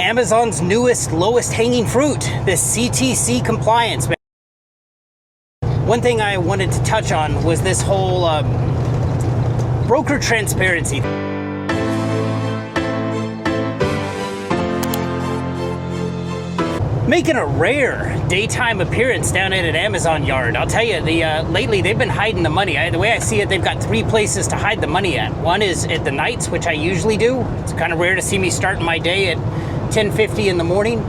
Amazon's newest, lowest hanging fruit, this CTC compliance. One thing I wanted to touch on was this whole broker transparency. Making a rare daytime appearance down at an Amazon yard. I'll tell you, lately they've been hiding the money. The way I see it, they've got three places to hide the money at. One is at the nights, which I usually do. It's kind of rare to see me starting my day at 10:50 in the morning.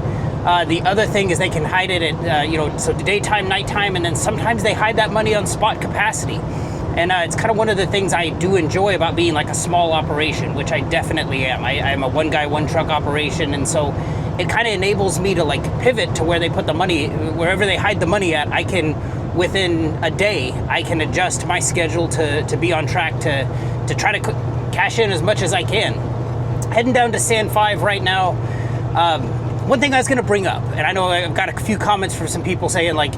The other thing is they can hide it at, so the daytime, nighttime, and then sometimes they hide that money on spot capacity. And it's kind of one of the things I do enjoy about being like a small operation, which I definitely am. I'm a one guy, one truck operation, and so it kind of enables me to like pivot to where they put the money, wherever they hide the money at. I can, within a day, I can adjust my schedule to be on track to try to cash in as much as I can. Heading down to Sand 5 right now. One thing I was going to bring up, and I know I've got a few comments from some people saying like,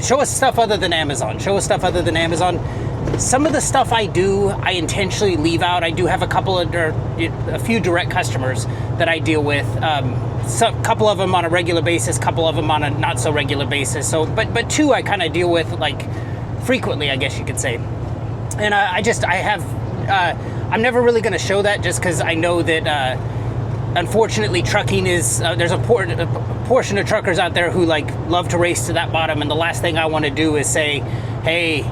show us stuff other than Amazon. Show us stuff other than Amazon. Some of the stuff I do, I intentionally leave out. I do have a few direct customers that I deal with. A couple of them on a regular basis, couple of them on a not so regular basis. So, but two I kind of deal with like frequently, I guess you could say. And I'm never really going to show that just because I know that. Unfortunately, trucking is, there's a portion of truckers out there who like love to race to that bottom, and the last thing I want to do is say, hey,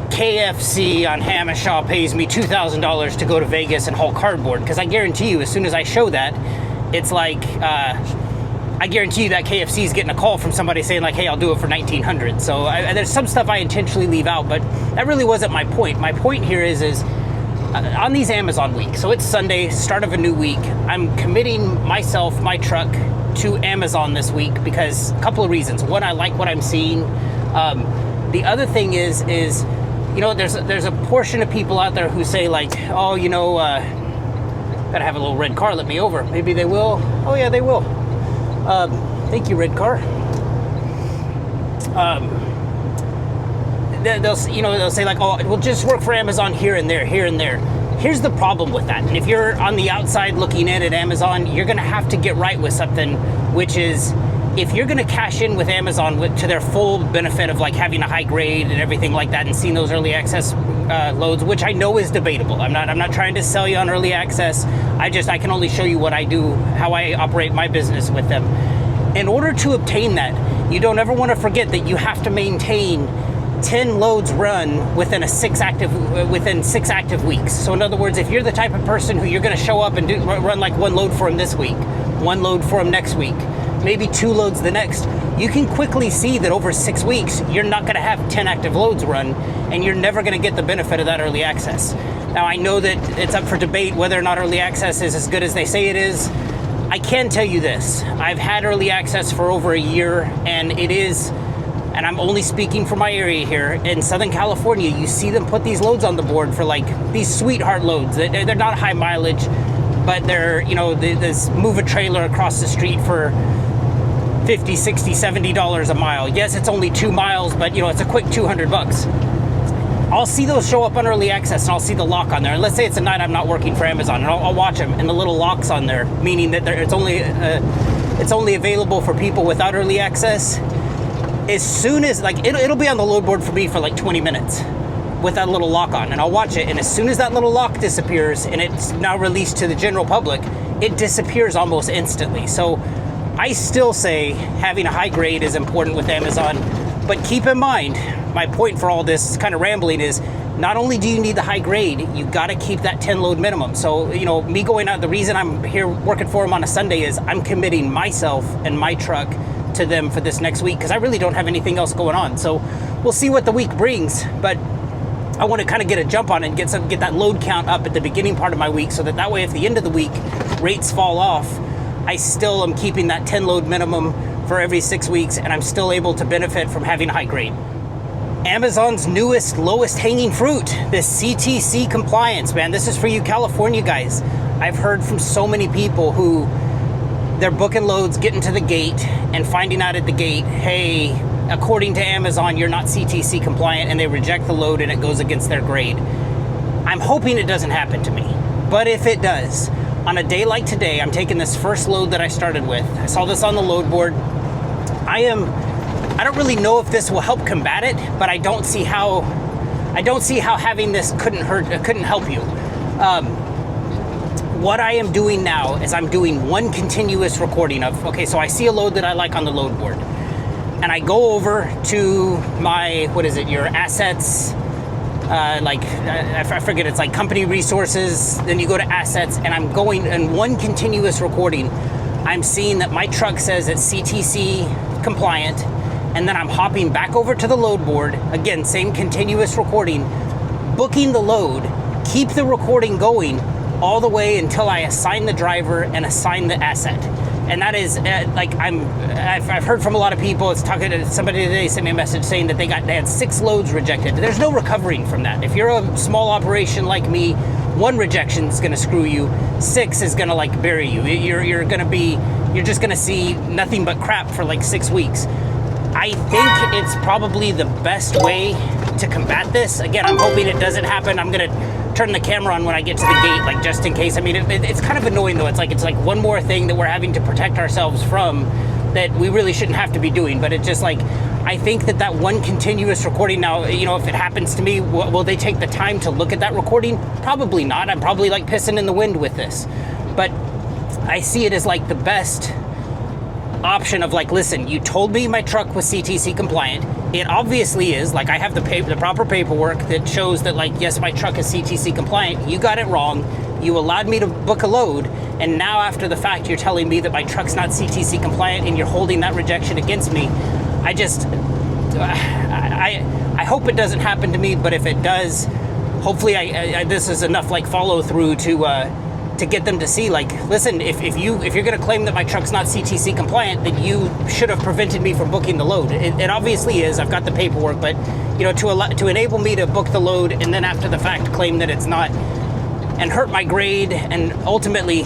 KFC on Hamishaw pays me $2,000 to go to Vegas and haul cardboard, because I guarantee you as soon as I show that, it's like, I guarantee you that KFC is getting a call from somebody saying like, hey, I'll do it for $1,900. So there's some stuff I intentionally leave out, but that really wasn't my point. My point here is on these Amazon weeks, so it's Sunday, start of a new week, I'm committing myself, my truck, to Amazon this week because a couple of reasons. One, I like what I'm seeing. The other thing is there's a portion of people out there who say like, oh, gotta have a little red car, let me over. Maybe they will. Oh yeah, they will. Thank you, red car. They'll say like, oh, we'll just work for Amazon here and there. Here's the problem with that. And if you're on the outside looking in at Amazon, you're going to have to get right with something, which is if you're going to cash in with Amazon to their full benefit of like having a high grade and everything like that and seeing those early access loads, which I know is debatable. I'm not trying to sell you on early access. I can only show you what I do, how I operate my business with them. In order to obtain that, you don't ever want to forget that you have to maintain 10 loads run within 6 active weeks. So in other words, if you're the type of person who you're going to show up and run like one load for them this week, one load for them next week, maybe 2 loads the next, you can quickly see that over 6 weeks, you're not going to have 10 active loads run, and you're never going to get the benefit of that early access. Now, I know that it's up for debate whether or not early access is as good as they say it is. I can tell you this. I've had early access for over a year, and it is, and I'm only speaking for my area here, in Southern California, you see them put these loads on the board for like these sweetheart loads. They're not high mileage, but they're, this move a trailer across the street for $50, $60, $70 a mile. Yes, it's only 2 miles, but it's a quick $200. I'll see those show up on early access, and I'll see the lock on there. And let's say it's a night I'm not working for Amazon, and I'll watch them, and the little lock's on there, meaning that it's only available for people without early access. As soon as, it'll be on the load board for me for like 20 minutes with that little lock on, and I'll watch it, and as soon as that little lock disappears and it's now released to the general public, it disappears almost instantly. So I still say having a high grade is important with Amazon, but keep in mind, my point for all this kind of rambling is, not only do you need the high grade, you got to keep that 10 load minimum. So, me going out, the reason I'm here working for them on a Sunday is I'm committing myself and my truck to them for this next week because I really don't have anything else going on. So we'll see what the week brings, but I want to kind of get a jump on it and get that load count up at the beginning part of my week, so that way at the end of the week rates fall off, I still am keeping that 10 load minimum for every 6 weeks, and I'm still able to benefit from having a high grade. Amazon's newest, lowest hanging fruit, this CTC compliance, man. This is for you California guys. I've heard from so many people who they're booking loads, getting to the gate, and finding out at the gate, hey, according to Amazon, you're not CTC compliant, and they reject the load and it goes against their grade. I'm hoping it doesn't happen to me, but if it does, on a day like today, I'm taking this first load that I started with. I saw this on the load board. I don't really know if this will help combat it, but I don't see how having this couldn't help you. What I am doing now is I'm doing one continuous recording of, okay, so I see a load that I like on the load board, and I go over to my, your assets, I forget, it's like company resources, then you go to assets, and I'm going in one continuous recording. I'm seeing that my truck says it's CTC compliant, and then I'm hopping back over to the load board, again, same continuous recording, booking the load, keep the recording going all the way until I assign the driver and assign the asset. And that is, I've heard from a lot of people. It's talking to somebody today, sent me a message saying that they had 6 loads rejected. There's no recovering from that. If you're a small operation like me, 1 rejection is going to screw you. 6 is going to bury you. You're just going to see nothing but crap for 6 weeks. I think it's probably the best way to combat this. Again, I'm hoping it doesn't happen. I'm going to turn the camera on when I get to the gate, just in case. I mean, it's kind of annoying though. It's like one more thing that we're having to protect ourselves from that we really shouldn't have to be doing. But it's just I think that one continuous recording now, if it happens to me, will they take the time to look at that recording? Probably not. I'm probably pissing in the wind with this. But I see it as the best option of listen, you told me my truck was CTC compliant. It obviously is. I have the proper paperwork that shows that yes, my truck is CTC compliant. You got it wrong. You allowed me to book a load, and now after the fact you're telling me that my truck's not CTC compliant and you're holding that rejection against me. I hope it doesn't happen to me, but if it does, hopefully this is enough follow through to get them to see, listen, if you're going to claim that my truck's not CTC compliant, then you should have prevented me from booking the load. It obviously is. I've got the paperwork, but to enable me to book the load and then after the fact claim that it's not and hurt my grade and ultimately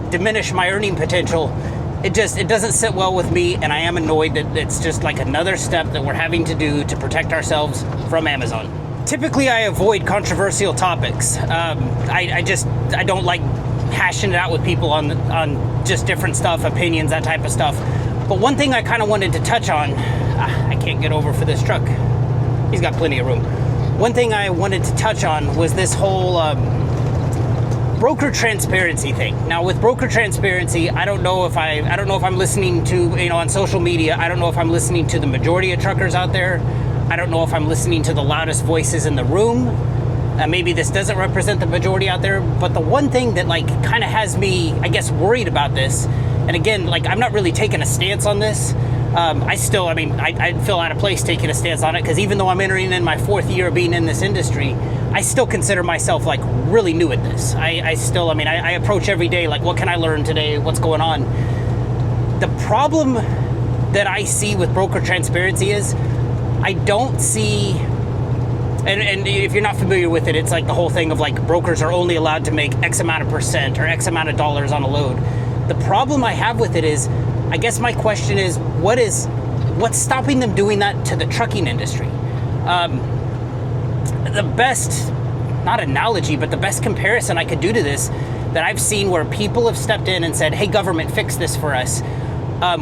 diminish my earning potential, it doesn't sit well with me, and I am annoyed that it's just another step that we're having to do to protect ourselves from Amazon. Typically, I avoid controversial topics. I don't like hashing it out with people on just different stuff, opinions, that type of stuff. But one thing I kind of wanted to touch on, I can't get over for this truck. He's got plenty of room. One thing I wanted to touch on was this whole broker transparency thing. Now, with broker transparency, I don't know if I'm listening to, on social media. I don't know if I'm listening to the majority of truckers out there. I don't know if I'm listening to the loudest voices in the room. Maybe this doesn't represent the majority out there, but the one thing that kind of has me, I guess, worried about this, and again, I'm not really taking a stance on this. I feel out of place taking a stance on it, because even though I'm entering in my 4th year of being in this industry, I still consider myself really new at this. I approach every day what can I learn today? What's going on? The problem that I see with broker transparency is I don't see, and if you're not familiar with it, it's the whole thing of brokers are only allowed to make X amount of percent or X amount of dollars on a load. The problem I have with it is, I guess my question is, what's stopping them doing that to the trucking industry? The best, not analogy, but the best comparison I could do to this that I've seen where people have stepped in and said, hey, government, fix this for us.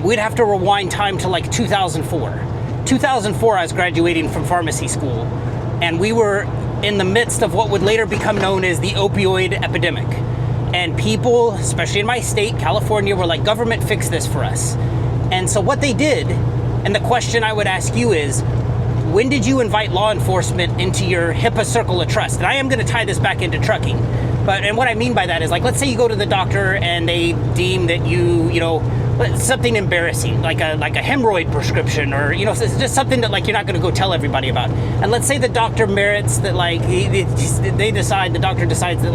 We'd have to rewind time to 2004. 2004, I was graduating from pharmacy school, and we were in the midst of what would later become known as the opioid epidemic. And people, especially in my state, California, were like, government, fix this for us. And so what they did, and the question I would ask you is, when did you invite law enforcement into your HIPAA circle of trust? And I am going to tie this back into trucking. And what I mean by that is, let's say you go to the doctor and they deem that you something embarrassing, like a hemorrhoid prescription, or it's just something that you're not going to go tell everybody about. And let's say the doctor merits that, the doctor decides that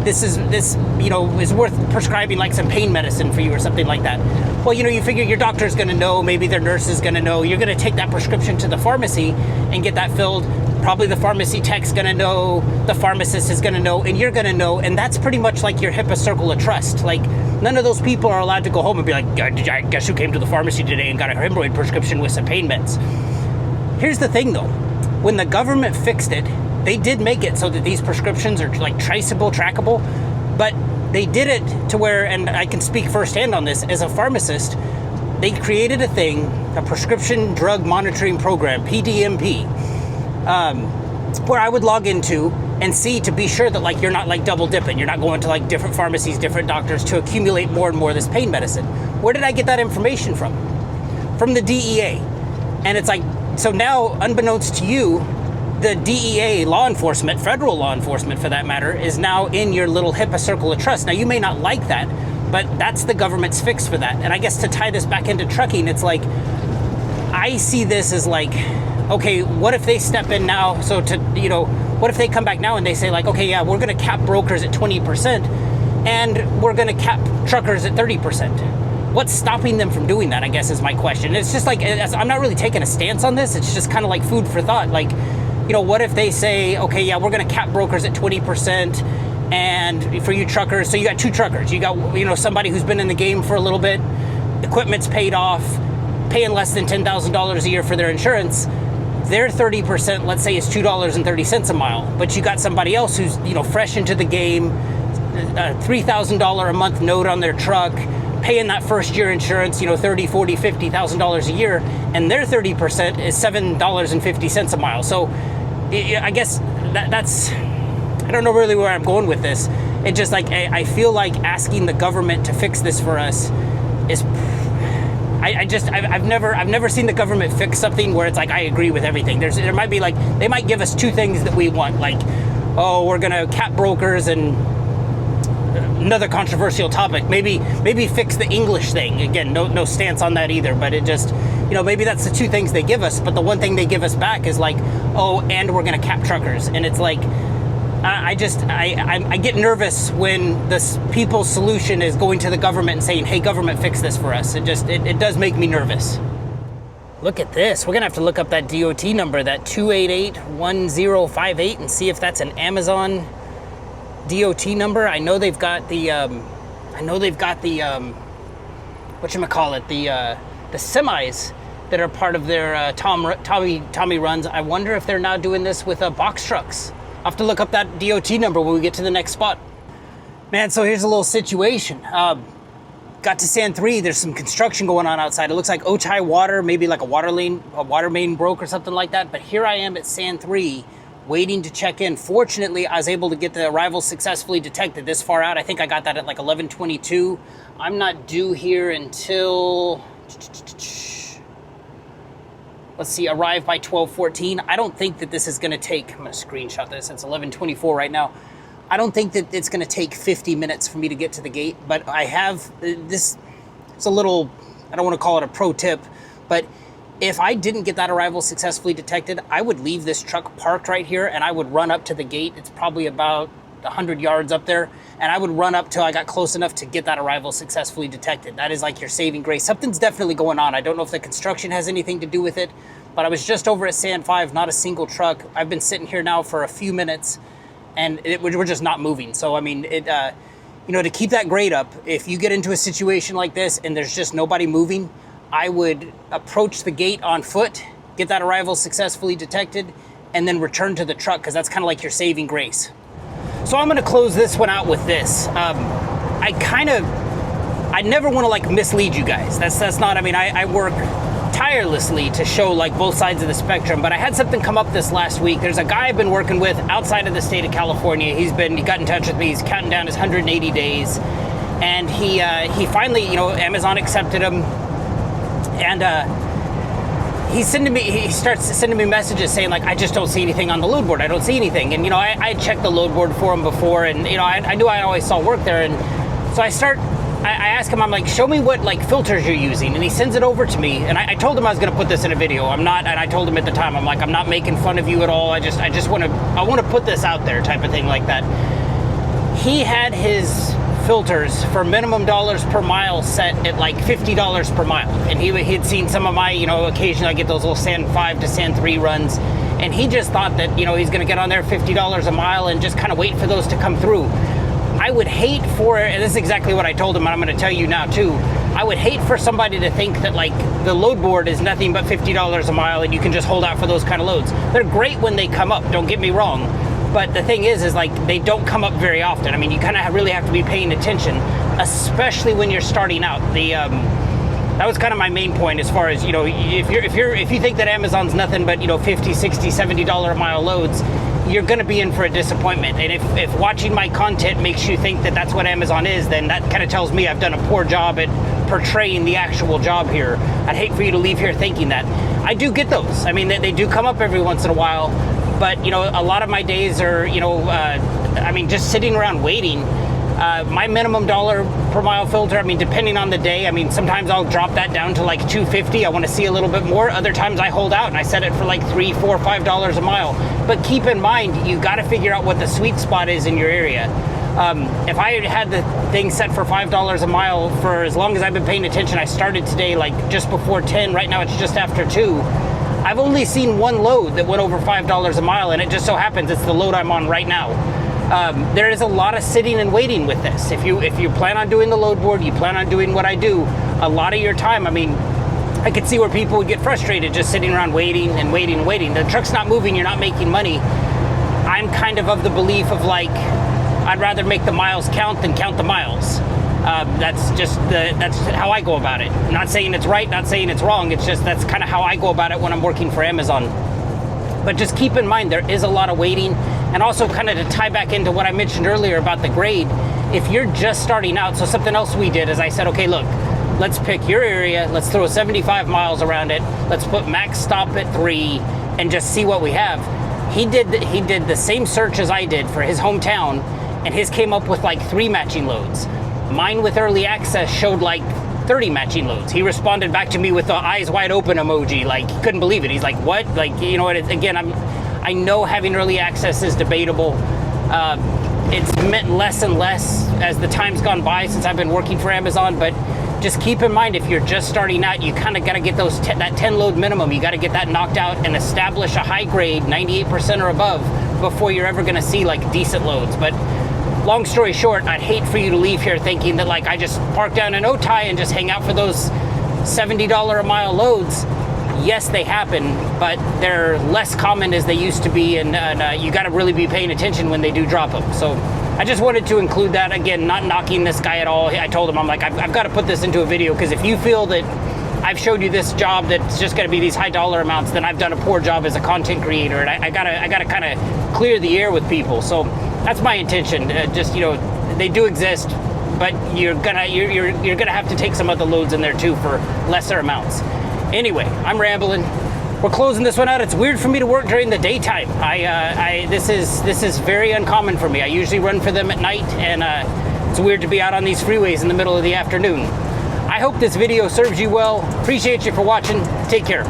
this is worth prescribing some pain medicine for you or something like that. Well, you figure your doctor's going to know, maybe their nurse is going to know. You're going to take that prescription to the pharmacy and get that filled. Probably the pharmacy tech's going to know, the pharmacist is going to know, and you're going to know, and that's pretty much your HIPAA circle of trust. None of those people are allowed to go home and be like, guess who came to the pharmacy today and got a hemorrhoid prescription with some pain meds. Here's the thing though, when the government fixed it, they did make it so that these prescriptions are traceable, trackable, but they did it to where, and I can speak firsthand on this, as a pharmacist, they created a thing, a prescription drug monitoring program, PDMP, where I would log into and see to be sure that like you're not like double dipping. You're not going to like different pharmacies, different doctors to accumulate more and more of this pain medicine. Where did I get that information from? From the DEA. And it's like, so now, unbeknownst to you, the DEA law enforcement, federal law enforcement for that matter, is now in your little HIPAA circle of trust. Now, you may not like that, but that's the government's fix for that. And I guess to tie this back into trucking, it's like, I see this as like, okay, what if they step in now? So what if they come back now and they say like, okay, yeah, we're going to cap brokers at 20% and we're going to cap truckers at 30%. What's stopping them from doing that, I guess, is my question. It's just like, I'm not really taking a stance on this. It's just kind of like food for thought. Like, what if they say, okay, yeah, we're going to cap brokers at 20% and for you truckers, so you got two truckers. You got, somebody who's been in the game for a little bit, equipment's paid off, paying less than $10,000 a year for their insurance. Their 30%, let's say, is $2.30 a mile. But you got somebody else who's, fresh into the game, a $3,000 a month note on their truck, paying that first year insurance, $30,000, $40,000, $50,000 a year, and their 30% is $7.50 a mile. So I guess that's, I don't know really where I'm going with this. It just like, I feel like asking the government to fix this for us is, I've never seen the government fix something where it's like, I agree with everything. There might be like, they might give us two things that we want, like, oh, we're gonna cap brokers, and another controversial topic, maybe fix the English thing. Again, no stance on that either, but it just, maybe that's the two things they give us, but the one thing they give us back is like, oh, and we're gonna cap truckers. And it's like, I get nervous when this people's solution is going to the government and saying, hey, government, fix this for us. It does make me nervous. Look at this. We're gonna have to look up that DOT number, that 2881058, and see if that's an Amazon DOT number. I know they've got the whatchamacallit, the semis that are part of their Tommy runs. I wonder if they're now doing this with box trucks. I'll have to look up that DOT number when we get to the next spot. Man, so here's a little situation. Got to Sand 3, there's some construction going on outside. It looks like Otay Water, maybe like a water main broke or something like that. But here I am at Sand 3, waiting to check in. Fortunately, I was able to get the arrival successfully detected this far out. I think I got that at like 11:22. I'm not due here until, let's see, arrive by 12:14. I don't think that this is gonna take, I'm gonna screenshot this, it's 11:24 right now. I don't think that it's gonna take 50 minutes for me to get to the gate, but I have this, it's a little, I don't wanna call it a pro tip, but if I didn't get that arrival successfully detected, I would leave this truck parked right here and I would run up to the gate. It's probably about 100 yards up there, and I would run up till I got close enough to get that arrival successfully detected. That is like your saving grace. Something's definitely going on. I don't know if the construction has anything to do with it, but I was just over at Sand 5, not a single truck. I've been sitting here now for a few minutes, and we're just not moving. So, I mean, to keep that grade up, if you get into a situation like this and there's just nobody moving, I would approach the gate on foot, get that arrival successfully detected, and then return to the truck, because that's kind of like your saving grace. So I'm going to close this one out with this. I never want to like mislead you guys. That's not, I mean, I work tirelessly to show like both sides of the spectrum, but I had something come up this last week. There's a guy I've been working with outside of the state of California. He got in touch with me. He's counting down his 180 days, and he finally, Amazon accepted him, and he starts sending me messages saying like, I just don't see anything on the load board. I don't see anything. And I checked the load board for him before, and I knew I always saw work there. And so I asked him, I'm like, show me what like filters you're using, and he sends it over to me. And I told him I was going to put this in a video. I'm not, and I told him at the time, I'm like, I'm not making fun of you at all. I want to put this out there, type of thing like that. He had his filters for minimum dollars per mile set at like $50 per mile, and he'd seen some of my, occasionally I get those little Sand 5 to Sand 3 runs, and he just thought that he's going to get on there $50 a mile and just kind of wait for those to come through. I would hate for, and this is exactly what I told him, and I'm going to tell you now too, I would hate for somebody to think that like the load board is nothing but $50 a mile and you can just hold out for those kind of loads. They're great when they come up, don't get me wrong, But the thing is like they don't come up very often. I mean, you kind of really have to be paying attention, especially when you're starting out. That was kind of my main point as far as, you know, if you think that Amazon's nothing but, you know, $50, $60, $70 a mile loads, you're going to be in for a disappointment. And if watching my content makes you think that that's what Amazon is, then that kind of tells me I've done a poor job at portraying the actual job here. I'd hate for you to leave here thinking that. I do get those. I mean, they do come up every once in a while, but, you know, a lot of my days are, you know, I mean, just sitting around waiting. My minimum dollar per mile filter, I mean, depending on the day, I mean, sometimes I'll drop that down to like $2.50. I want to see a little bit more. Other times I hold out and I set it for like $3, $4, $5 a mile. But keep in mind, you got to figure out what the sweet spot is in your area. If I had the thing set for $5 a mile for as long as I've been paying attention, I started today like just before 10. Right now it's just after 2. I've only seen one load that went over $5 a mile, and it just so happens it's the load I'm on right now. There is a lot of sitting and waiting with this. If you plan on doing the load board, you plan on doing what I do, a lot of your time, I mean, I could see where people would get frustrated just sitting around waiting and waiting and waiting. The truck's not moving, you're not making money. I'm kind of the belief of like, I'd rather make the miles count than count the miles. That's how I go about it. I'm not saying it's right, not saying it's wrong. It's just that's kind of how I go about it when I'm working for Amazon. But just keep in mind, there is a lot of waiting. And also kind of to tie back into what I mentioned earlier about the grade, if you're just starting out, so something else we did is I said, okay, look, let's pick your area, let's throw 75 miles around it, let's put max stop at 3 and just see what we have. He did the same search as I did for his hometown, and his came up with like 3 matching loads. Mine with early access showed like 30 matching loads. He responded back to me with the eyes wide open emoji, like he couldn't believe it. He's like, what? Like, you know what, again, I know having early access is debatable. It's meant less and less as the time's gone by since I've been working for Amazon, but just keep in mind, if you're just starting out, you kind of got to get that 10 load minimum. You got to get that knocked out and establish a high grade, 98% or above, before you're ever going to see like decent loads. But long story short, I'd hate for you to leave here thinking that like I just park down in Otay and just hang out for those $70 a mile loads. Yes, they happen, but they're less common as they used to be, and you got to really be paying attention when they do drop them. So I just wanted to include that. Again, not knocking this guy at all. I told him, I'm like, I've got to put this into a video, because if you feel that I've showed you this job that's just going to be these high dollar amounts, then I've done a poor job as a content creator, and I gotta kind of clear the air with people. So that's my intention. Just, you know, they do exist, but you're gonna have to take some of the loads in there too for lesser amounts. Anyway, I'm rambling. We're closing this one out. It's weird for me to work during the daytime. This is very uncommon for me. I usually run for them at night, and it's weird to be out on these freeways in the middle of the afternoon. I hope this video serves you well. Appreciate you for watching. Take care.